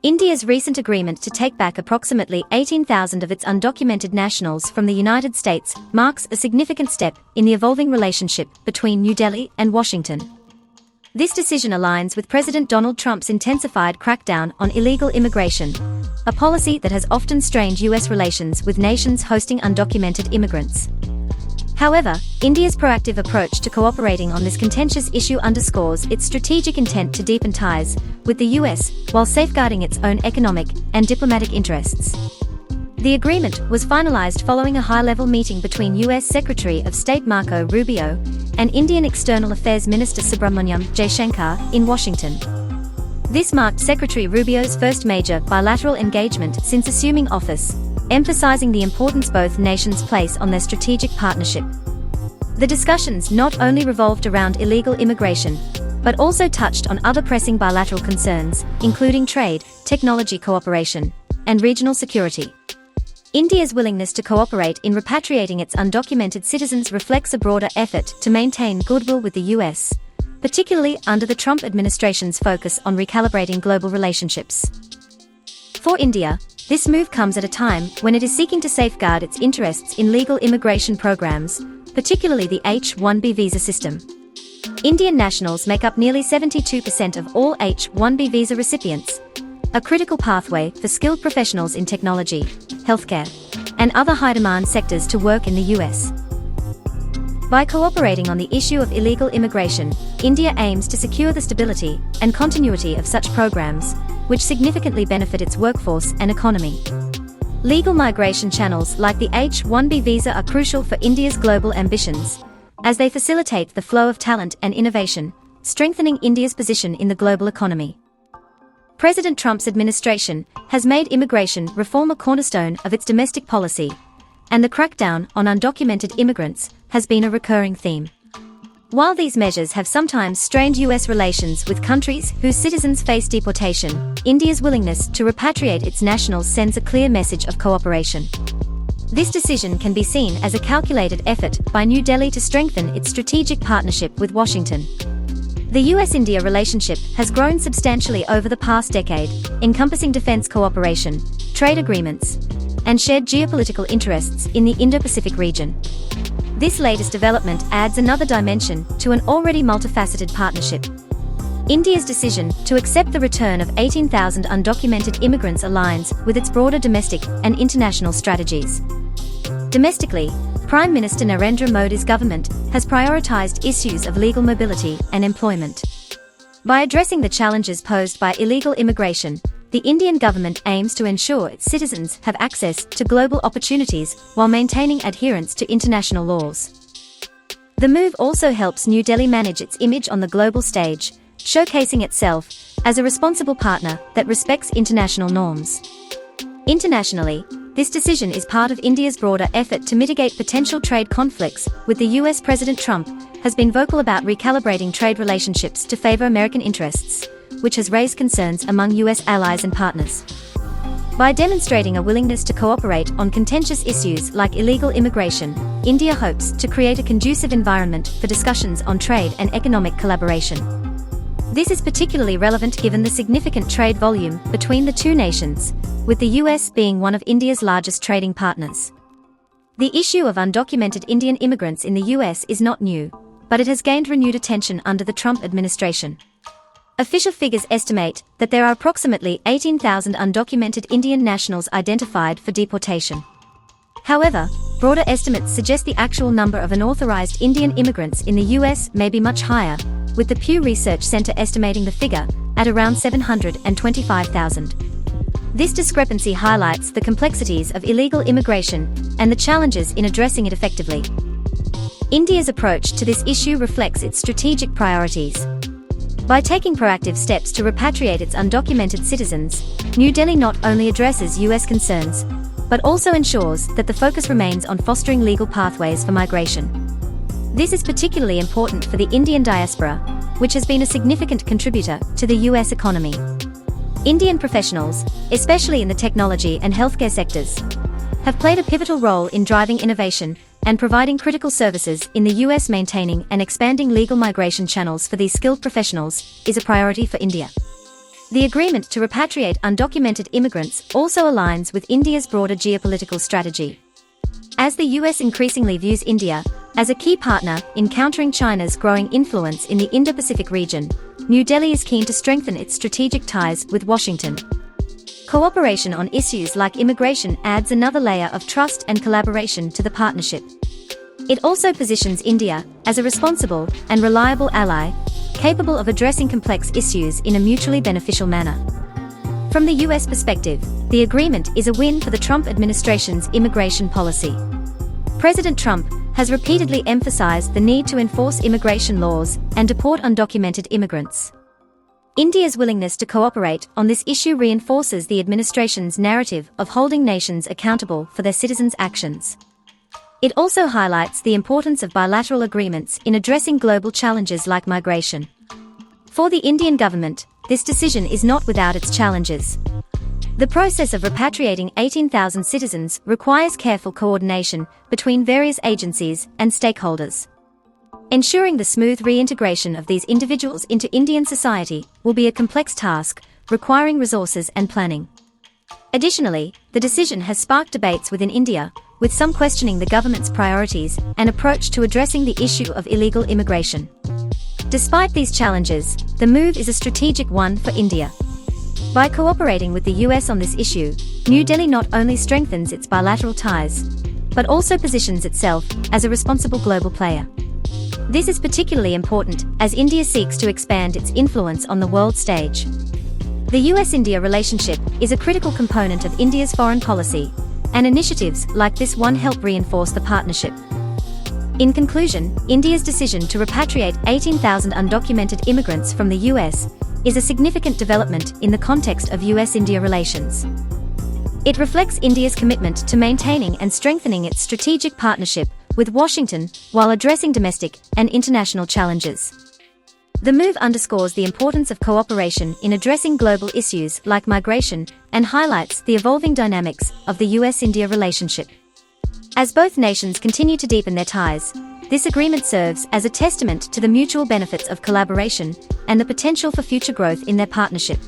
India's recent agreement to take back approximately 18,000 of its undocumented nationals from the United States marks a significant step in the evolving relationship between New Delhi and Washington. This decision aligns with President Donald Trump's intensified crackdown on illegal immigration, a policy that has often strained U.S. relations with nations hosting undocumented immigrants. However, India's proactive approach to cooperating on this contentious issue underscores its strategic intent to deepen ties with the U.S. while safeguarding its own economic and diplomatic interests. The agreement was finalized following a high-level meeting between U.S. Secretary of State Marco Rubio and Indian External Affairs Minister Subrahmanyam Jaishankar in Washington. This marked Secretary Rubio's first major bilateral engagement since assuming office, emphasizing the importance both nations place on their strategic partnership. The discussions not only revolved around illegal immigration, but also touched on other pressing bilateral concerns, including trade, technology cooperation, and regional security. India's willingness to cooperate in repatriating its undocumented citizens reflects a broader effort to maintain goodwill with the U.S., particularly under the Trump administration's focus on recalibrating global relationships. For India, this move comes at a time when it is seeking to safeguard its interests in legal immigration programs, particularly the H-1B visa system. Indian nationals make up nearly 72% of all H-1B visa recipients, a critical pathway for skilled professionals in technology, healthcare, and other high-demand sectors to work in the U.S. By cooperating on the issue of illegal immigration, India aims to secure the stability and continuity of such programs, which significantly benefit its workforce and economy. Legal migration channels like the H-1B visa are crucial for India's global ambitions, as they facilitate the flow of talent and innovation, strengthening India's position in the global economy. President Trump's administration has made immigration reform a cornerstone of its domestic policy, and the crackdown on undocumented immigrants has been a recurring theme. While these measures have sometimes strained U.S. relations with countries whose citizens face deportation, India's willingness to repatriate its nationals sends a clear message of cooperation. This decision can be seen as a calculated effort by New Delhi to strengthen its strategic partnership with Washington. The U.S.-India relationship has grown substantially over the past decade, encompassing defense cooperation, trade agreements, and shared geopolitical interests in the Indo-Pacific region. This latest development adds another dimension to an already multifaceted partnership. India's decision to accept the return of 18,000 undocumented immigrants aligns with its broader domestic and international strategies. Domestically, Prime Minister Narendra Modi's government has prioritized issues of legal mobility and employment. By addressing the challenges posed by illegal immigration, the Indian government aims to ensure its citizens have access to global opportunities while maintaining adherence to international laws. The move also helps New Delhi manage its image on the global stage, showcasing itself as a responsible partner that respects international norms. Internationally, this decision is part of India's broader effort to mitigate potential trade conflicts with the U.S. President Trump has been vocal about recalibrating trade relationships to favor American interests, which has raised concerns among U.S. allies and partners. By demonstrating a willingness to cooperate on contentious issues like illegal immigration, India hopes to create a conducive environment for discussions on trade and economic collaboration. This is particularly relevant given the significant trade volume between the two nations, with the U.S. being one of India's largest trading partners. The issue of undocumented Indian immigrants in the U.S. is not new, but it has gained renewed attention under the Trump administration. Official figures estimate that there are approximately 18,000 undocumented Indian nationals identified for deportation. However, broader estimates suggest the actual number of unauthorized Indian immigrants in the U.S. may be much higher, with the Pew Research Center estimating the figure at around 725,000. This discrepancy highlights the complexities of illegal immigration and the challenges in addressing it effectively. India's approach to this issue reflects its strategic priorities. By taking proactive steps to repatriate its undocumented citizens, New Delhi not only addresses U.S. concerns, but also ensures that the focus remains on fostering legal pathways for migration. This is particularly important for the Indian diaspora, which has been a significant contributor to the U.S. economy. Indian professionals, especially in the technology and healthcare sectors, have played a pivotal role in driving innovation and providing critical services in the U.S. Maintaining and expanding legal migration channels for these skilled professionals is a priority for India. The agreement to repatriate undocumented immigrants also aligns with India's broader geopolitical strategy. As the US increasingly views India as a key partner in countering China's growing influence in the Indo-Pacific region, New Delhi is keen to strengthen its strategic ties with Washington. Cooperation on issues like immigration adds another layer of trust and collaboration to the partnership. It also positions India as a responsible and reliable ally, capable of addressing complex issues in a mutually beneficial manner. From the US perspective, the agreement is a win for the Trump administration's immigration policy. President Trump has repeatedly emphasized the need to enforce immigration laws and deport undocumented immigrants. India's willingness to cooperate on this issue reinforces the administration's narrative of holding nations accountable for their citizens' actions. It also highlights the importance of bilateral agreements in addressing global challenges like migration. For the Indian government, this decision is not without its challenges. The process of repatriating 18,000 citizens requires careful coordination between various agencies and stakeholders. Ensuring the smooth reintegration of these individuals into Indian society will be a complex task, requiring resources and planning. Additionally, the decision has sparked debates within India, with some questioning the government's priorities and approach to addressing the issue of illegal immigration. Despite these challenges, the move is a strategic one for India. By cooperating with the US on this issue, New Delhi not only strengthens its bilateral ties, but also positions itself as a responsible global player. This is particularly important as India seeks to expand its influence on the world stage. The US-India relationship is a critical component of India's foreign policy, and initiatives like this one help reinforce the partnership. In conclusion, India's decision to repatriate 18,000 undocumented immigrants from the US is a significant development in the context of US-India relations. It reflects India's commitment to maintaining and strengthening its strategic partnership with Washington while addressing domestic and international challenges. The move underscores the importance of cooperation in addressing global issues like migration and highlights the evolving dynamics of the US-India relationship. As both nations continue to deepen their ties, this agreement serves as a testament to the mutual benefits of collaboration and the potential for future growth in their partnership.